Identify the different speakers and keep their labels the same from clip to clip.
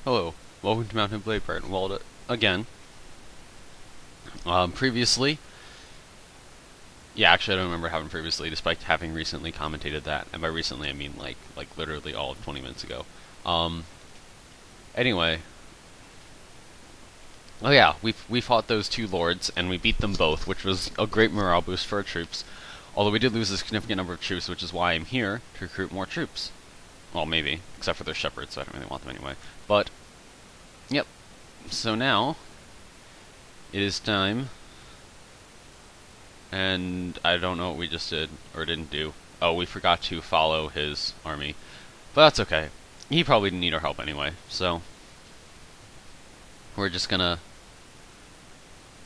Speaker 1: Hello, welcome to Mountain Blade Brytenwalda again. Previously, yeah, actually I don't remember having previously, despite having recently commentated that, and by recently I mean like literally all of 20 minutes ago. Anyway, oh yeah, we fought those two lords, and we beat them both, which was a great morale boost for our troops. Although we did lose a significant number of troops, which is why I'm here, to recruit more troops. Well, maybe, except for their shepherds, so I don't really want them anyway. But, yep, so now it is time, and I don't know what we just did, or didn't do. Oh, we forgot to follow his army. But that's okay. He probably didn't need our help anyway, so we're just gonna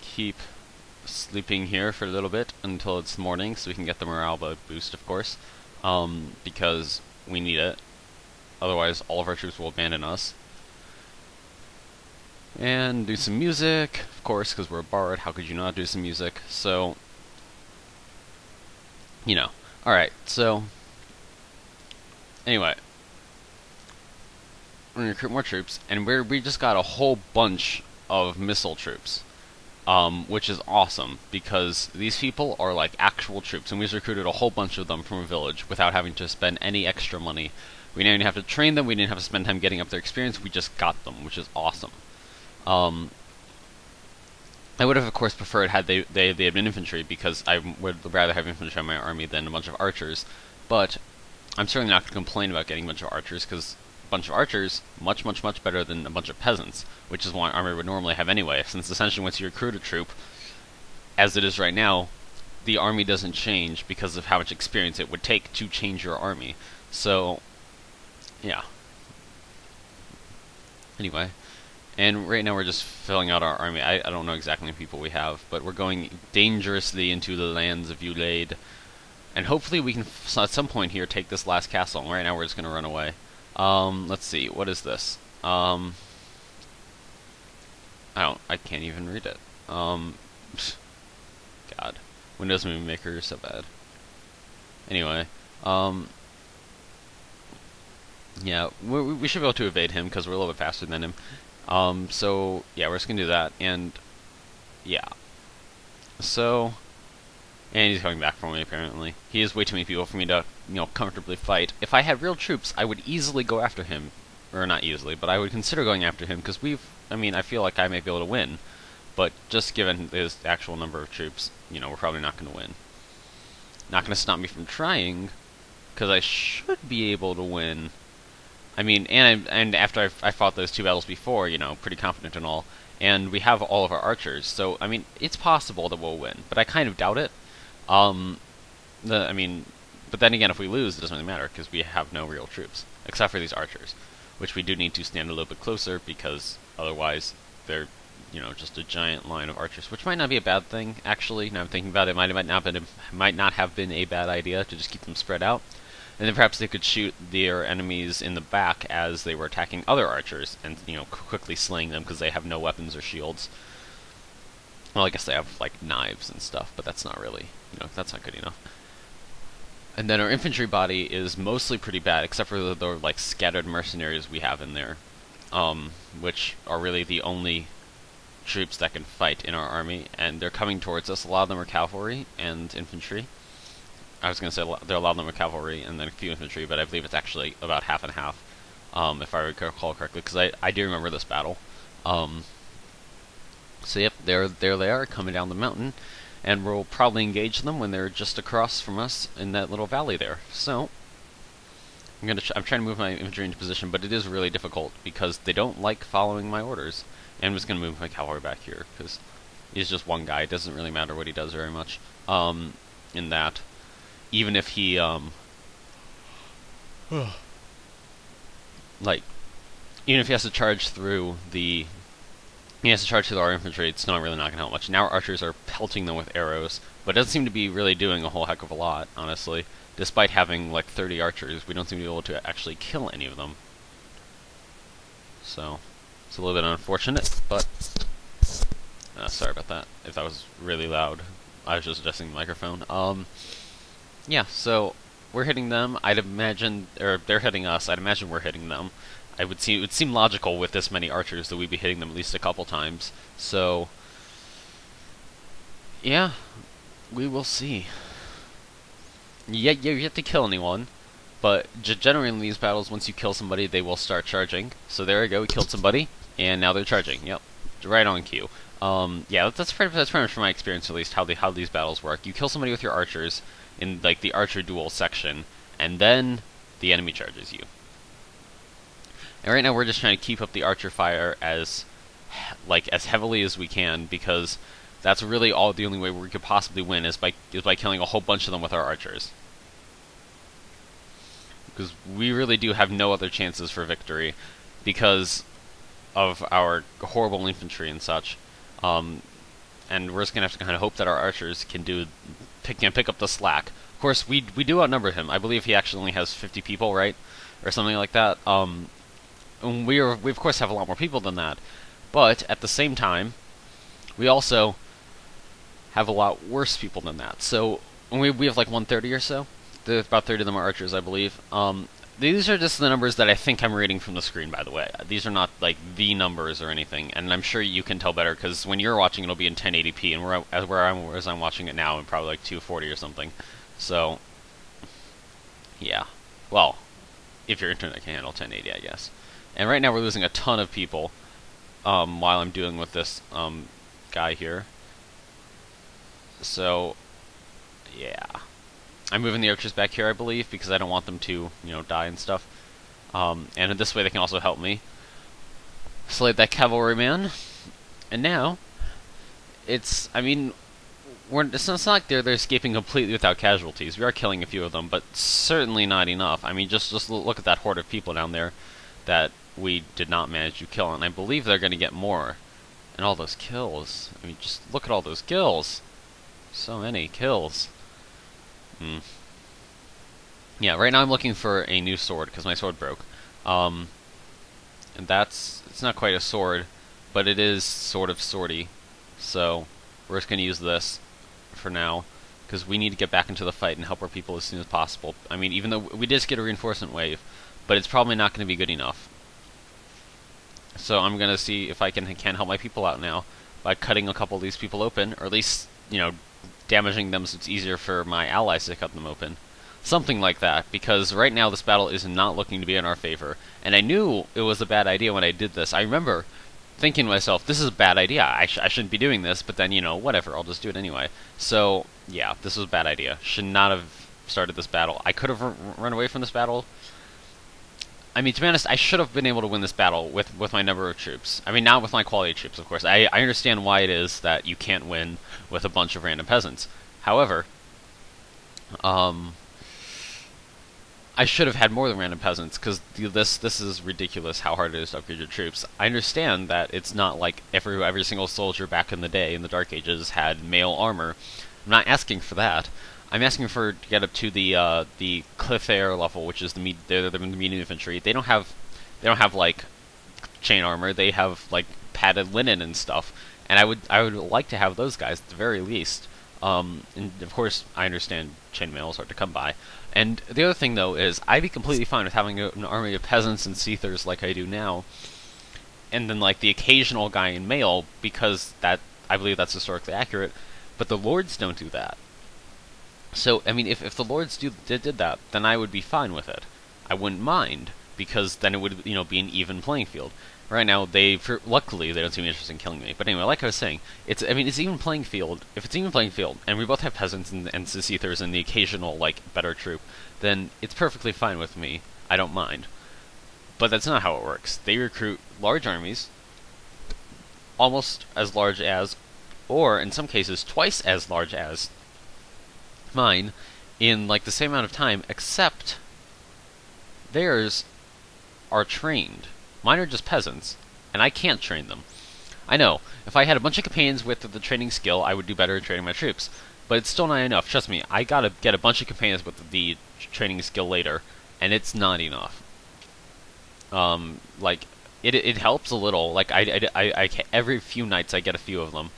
Speaker 1: keep sleeping here for a little bit until it's morning, so we can get the morale boost, of course, because we need it. Otherwise, all of our troops will abandon us. And do some music, of course, because we're a bard. How could you not do some music? So, you know. Alright, so, anyway. We're going to recruit more troops, and we just got a whole bunch of missile troops. Which is awesome, because these people are like actual troops, and we just recruited a whole bunch of them from a village without having to spend any extra money. We didn't even have to train them, we didn't have to spend time getting up their experience, we just got them, which is awesome. I would have, of course, preferred had they had been infantry, because I would rather have infantry on my army than a bunch of archers, but I'm certainly not going to complain about getting a bunch of archers, because a bunch of archers, much better than a bunch of peasants, which is what my army would normally have anyway, since essentially once you recruit a troop, as it is right now, the army doesn't change because of how much experience it would take to change your army. So, yeah. Anyway. And right now we're just filling out our army. I don't know exactly how many people we have, but we're going dangerously into the lands of Ulade. And hopefully we can, at some point here, take this last castle. And right now we're just going to run away. Let's see, what is this? I can't even read it. God. Windows Movie Maker is so bad. Anyway, yeah, we should be able to evade him, because we're a little bit faster than him. So, yeah, we're just gonna do that, and, yeah. So, and he's coming back for me, apparently. He has way too many people for me to, comfortably fight. If I had real troops, I would easily go after him. Or, not easily, but I would consider going after him, because I feel like I may be able to win. But, just given his actual number of troops, we're probably not gonna win. Not gonna stop me from trying, because I should be able to win. And after I fought those two battles before, pretty confident and all, and we have all of our archers, so, it's possible that we'll win, but I kind of doubt it. But then again, if we lose, it doesn't really matter, because we have no real troops, except for these archers, which we do need to stand a little bit closer, because otherwise they're, just a giant line of archers, which might not be a bad thing, actually. Now I'm thinking about it, might not have been a bad idea to just keep them spread out. And then perhaps they could shoot their enemies in the back as they were attacking other archers, and, quickly slaying them because they have no weapons or shields. Well, I guess they have, like, knives and stuff, but that's not really, that's not good enough. And then our infantry body is mostly pretty bad, except for the like, scattered mercenaries we have in there, which are really the only troops that can fight in our army, and they're coming towards us. A lot of them are cavalry and infantry. I was going to say there are a lot of them are cavalry and then a few infantry, but I believe it's actually about half and half, if I recall correctly, because I do remember this battle. So yep, there they are, coming down the mountain, and we'll probably engage them when they're just across from us in that little valley there. So, I'm trying to move my infantry into position, but it is really difficult, because they don't like following my orders. And I'm just going to move my cavalry back here, because he's just one guy, it doesn't really matter what he does very much, in that. Even if he, like, even if he has to charge through our infantry, it's not going to help much. Now our archers are pelting them with arrows, but it doesn't seem to be really doing a whole heck of a lot, honestly. Despite having, like, 30 archers, we don't seem to be able to actually kill any of them. So, it's a little bit unfortunate, but, sorry about that, if that was really loud. I was just adjusting the microphone. Yeah, so we're hitting them. I'd imagine, or they're hitting us. I'd imagine we're hitting them. it would seem logical with this many archers that we'd be hitting them at least a couple times. So, yeah, we will see. Yeah, you have to kill anyone, but generally in these battles, once you kill somebody, they will start charging. So there we go, we killed somebody, and now they're charging. Yep, right on cue. Yeah, that's pretty much from my experience at least how these battles work. You kill somebody with your archers in like the archer duel section, and then the enemy charges you. And right now we're just trying to keep up the archer fire as heavily as we can, because that's really the only way we could possibly win is by killing a whole bunch of them with our archers. Because we really do have no other chances for victory because of our horrible infantry and such. And we're just gonna have to kind of hope that our archers can pick up the slack. Of course, we do outnumber him. I believe he actually only has 50 people, right, or something like that. And we of course have a lot more people than that, but at the same time, we also have a lot worse people than that. So we have like 130 or so. There's about 30 of them are archers, I believe. These are just the numbers that I think I'm reading from the screen, by the way. These are not like the numbers or anything, and I'm sure you can tell better because when you're watching, it'll be in 1080p, and as I'm watching it now, in probably like 240 or something. So, yeah. Well, if your internet can handle 1080, I guess. And right now we're losing a ton of people while I'm dealing with this guy here. So, yeah. I'm moving the archers back here, I believe, because I don't want them to, die and stuff. And this way they can also help me slay that cavalryman. And now, it's not like they're escaping completely without casualties. We are killing a few of them, but certainly not enough. I mean, just look at that horde of people down there that we did not manage to kill, and I believe they're going to get more. And all those kills. I mean, just look at all those kills. So many kills. Yeah, right now I'm looking for a new sword, because my sword broke. And it's not quite a sword, but it is sort of swordy. So, we're just going to use this for now, because we need to get back into the fight and help our people as soon as possible. I mean, even though we did get a reinforcement wave, but it's probably not going to be good enough. So I'm going to see if I can help my people out now by cutting a couple of these people open, or at least, damaging them so it's easier for my allies to cut them open. Something like that, because right now this battle is not looking to be in our favor. And I knew it was a bad idea when I did this. I remember thinking to myself, this is a bad idea, I shouldn't be doing this, but then, whatever, I'll just do it anyway. So, yeah, this was a bad idea. Should not have started this battle. I could have run away from this battle. I mean, to be honest, I should have been able to win this battle with my number of troops. I mean, not with my quality of troops, of course. I understand why it is that you can't win with a bunch of random peasants. However, I should have had more than random peasants, because this is ridiculous how hard it is to upgrade your troops. I understand that it's not like every single soldier back in the day, in the Dark Ages, had mail armor. I'm not asking for that. I'm asking to get up to the cliff air level, which is the medium infantry. They don't have like chain armor. They have like padded linen and stuff. And I would like to have those guys at the very least. And of course, I understand chainmail is hard to come by. And the other thing though is I'd be completely fine with having an army of peasants and seathers like I do now, and then like the occasional guy in mail, because I believe that's historically accurate. But the lords don't do that. So, I mean, if the lords did that, then I would be fine with it. I wouldn't mind, because then it would, be an even playing field. Right now, luckily, they don't seem interested in killing me. But anyway, like I was saying, it's even playing field. If it's even playing field, and we both have peasants and seathers and the occasional, better troop, then it's perfectly fine with me. I don't mind. But that's not how it works. They recruit large armies, almost as large as, or in some cases, twice as large as mine, in the same amount of time, except theirs are trained. Mine are just peasants, and I can't train them. I know, if I had a bunch of companions with the training skill, I would do better at training my troops, but it's still not enough. Trust me, I gotta get a bunch of companions with the training skill later, and it's not enough. It helps a little. Every few nights I get a few of them,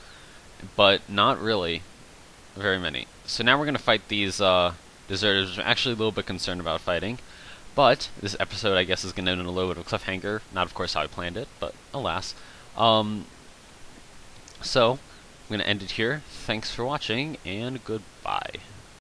Speaker 1: but not really very many. So now we're going to fight these deserters. I'm actually a little bit concerned about fighting, But this episode, I guess, is going to end in a little bit of a cliffhanger. Not, of course, how I planned it, but alas. So, I'm going to end it here. Thanks for watching, and goodbye.